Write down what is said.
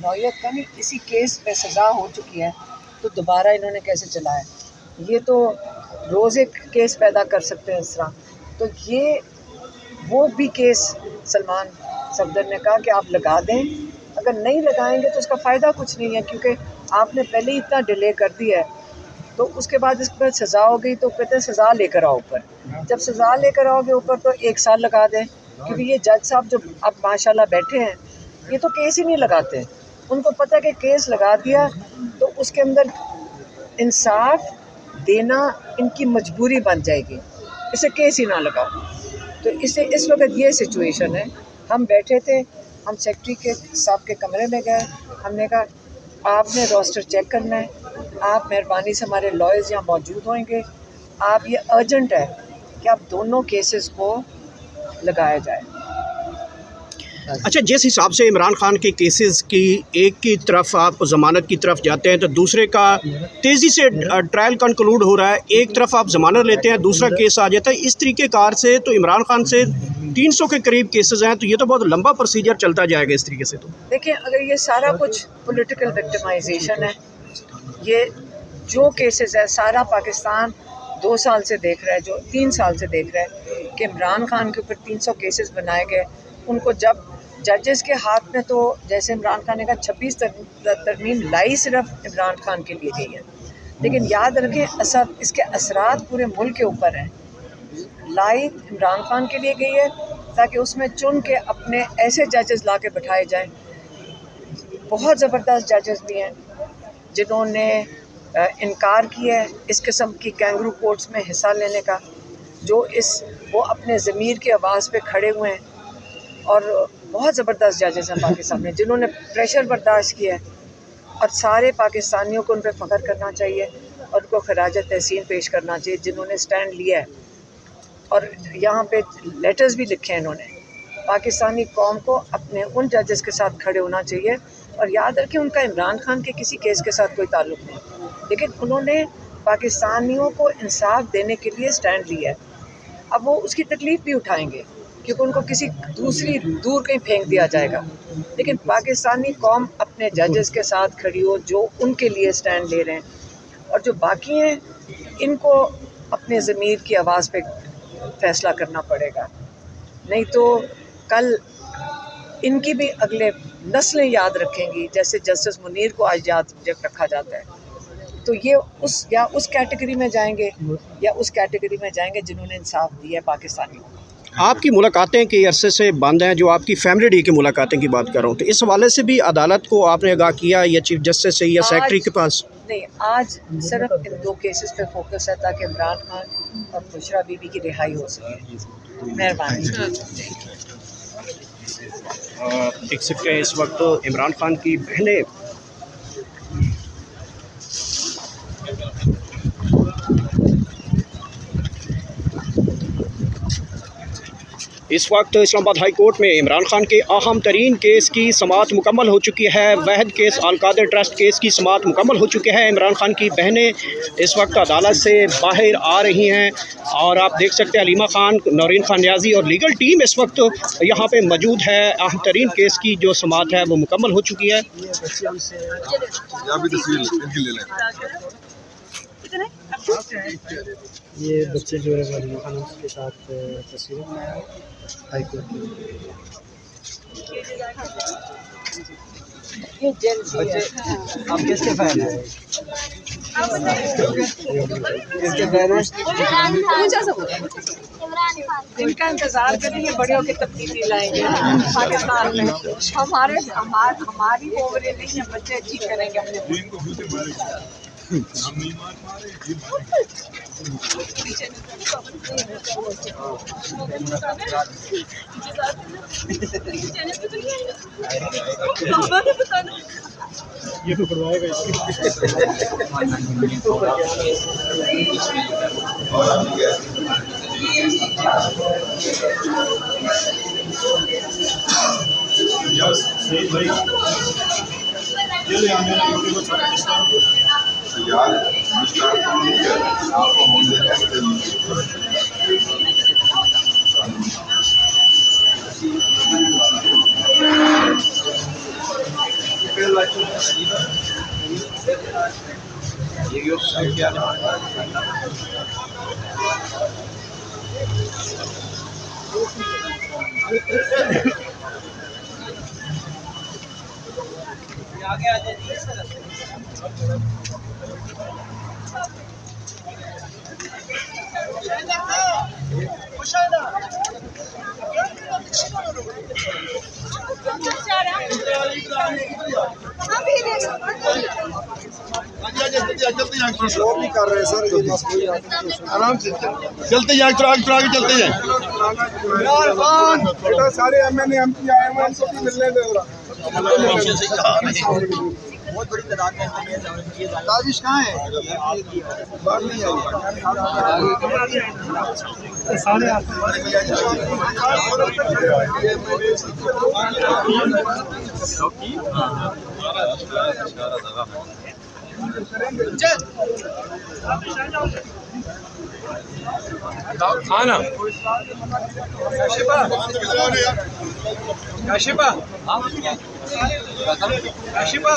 नौयत का नहीं, इसी केस में सज़ा हो चुकी है तो दोबारा इन्होंने कैसे चलाया? ये तो रोज़ एक केस पैदा कर सकते हैं इस तरह। तो ये वो भी केस सलमान सफदर ने कहा कि आप लगा दें, अगर नहीं लगाएंगे तो उसका फ़ायदा कुछ नहीं है, क्योंकि आपने पहले ही इतना डिले कर दिया है। तो उसके बाद इस पर सज़ा हो गई तो कहते हैं सज़ा लेकर आओ ऊपर। जब सज़ा लेकर आओगे ऊपर तो 1 साल लगा दें, क्योंकि ये जज साहब जो अब माशाल्लाह बैठे हैं, ये तो केस ही नहीं लगाते। उनको पता है कि केस लगा दिया तो उसके अंदर इंसाफ देना इनकी मजबूरी बन जाएगी, इसे केस ही ना लगाओ। तो इससे इस वक्त ये सिचुएशन है। हम बैठे थे, हम सेक्रेटरी के साहब के कमरे में गए, हमने कहा आपने रोस्टर चेक करना है, आप मेहरबानी से हमारे लॉयर्स यहाँ मौजूद होंगे, आप ये अर्जेंट है कि आप दोनों केसेस को लगाया जाए। अच्छा, जिस हिसाब से इमरान खान के केसेस की एक की तरफ आप ज़मानत की तरफ जाते हैं तो दूसरे का तेज़ी से ट्रायल कंक्लूड हो रहा है, एक तरफ आप ज़मानत लेते हैं दूसरा केस आ जाता है, इस तरीके कार से तो इमरान खान से 300 के करीब केसेस हैं, तो ये तो बहुत लंबा प्रोसीजर चलता जाएगा इस तरीके से। तो देखिए, अगर ये सारा कुछ पॉलिटिकल विक्टिमाइजेशन है, ये जो केसेस है सारा पाकिस्तान 2 साल से देख रहा है, जो 3 साल से देख रहा है कि इमरान खान के ऊपर 300 केसेस बनाए गए। उनको जब जजेस के हाथ में, तो जैसे इमरान खान ने कहा 26 तरमीम लाई सिर्फ इमरान खान के लिए गई है, लेकिन याद रखें इसके असरात पूरे मुल्क के ऊपर हैं। लाई इमरान खान के लिए गई है ताकि उसमें चुन के अपने ऐसे जजेस ला के बैठाए जाएँ। बहुत ज़बरदस्त जजेस भी हैं जिन्होंने इनकार किया है इस किस्म की कैंगरू कोर्ट्स में हिस्सा लेने का, वो अपने ज़मीर की आवाज़ पे खड़े हुए हैं। और बहुत ज़बरदस्त जजेस हैं पाकिस्तान में जिन्होंने प्रेशर बर्दाश्त किया है, और सारे पाकिस्तानियों को उन पर फ़ख्र करना चाहिए और उनको खराज तहसीन पेश करना चाहिए जिन्होंने स्टैंड लिया है। और यहाँ पे लेटर्स भी लिखे हैं इन्होंने। पाकिस्तानी कौम को अपने उन जजेस के साथ खड़े होना चाहिए, और याद रखें उनका इमरान खान के किसी केस के साथ कोई ताल्लुक़ नहीं, लेकिन उन्होंने पाकिस्तानियों को इंसाफ देने के लिए स्टैंड लिया है। अब वो उसकी तकलीफ़ भी उठाएंगे क्योंकि उनको किसी दूर कहीं फेंक दिया जाएगा, लेकिन पाकिस्तानी कौम अपने जजेस के साथ खड़ी हो जो उनके लिए स्टैंड ले रहे हैं, और जो बाकी हैं इनको अपने ज़मीर की आवाज़ पे फ़ैसला करना पड़ेगा। नहीं तो कल इनकी भी अगले नस्लें याद रखेंगी, जैसे जस्टिस मुनीर को आज याद रखा जाता है। तो ये उस कैटेगरी में जाएंगे या उस कैटेगरी में जाएंगे जिन्होंने इंसाफ दिया है पाकिस्तानियों को। आपकी मुलाकातें के अरसे से बंद हैं, जो आपकी फैमिली डे की मुलाकातें की बात कर रहा हूँ, तो इस हवाले से भी अदालत को आपने आगाह किया या चीफ जस्टिस से या सेक्रेटरी के पास? नहीं, आज सिर्फ इन 2 केसेस पे फोकस है ताकि इमरान खान और बुशरा बीबी की रिहाई हो सके। मेहरबानी। देख सकते हैं इस वक्त इमरान खान की बहनें इस वक्त इस्लामाबाद हाई कोर्ट में इमरान खान के अहम तरीन केस की समाअत मुकम्मल हो चुकी है। वहद केस अलकादर ट्रस्ट केस की समाअत मुकम्मल हो चुकी है। इमरान खान की बहनें इस वक्त अदालत से बाहर आ रही हैं और आप देख सकते हैं अलीमा खान, नौरीन खान न्याजी और लीगल टीम इस वक्त यहाँ पे मौजूद है। अहम तरीन केस की जो समाअत है वो मुकम्मल हो चुकी है। ये बच्चे जो है अलीमा खान के साथ तस्वीर हाई कोर्ट की। ये बच्चे आप किसके फैन हैं? किसके फैन हैं? इनका इंतजार करेंगे, बड़े होकर तब्दीली लाएंगे पाकिस्तान में। हमारी ओवरें नहीं है, बच्चे ठीक करेंगे अपने। ये तो करवाएगा भी कर रहे हैं सर, आराम से चलते जाए, चला के चलते जाए। बेटा सारे एमएनए एमपी आए हैं, उनको भी मिलने दे रहा। बहुत बड़ी तादाद में ताजिश कहाँ है? बात नहीं आई सारे खाना काशिफा काशिफा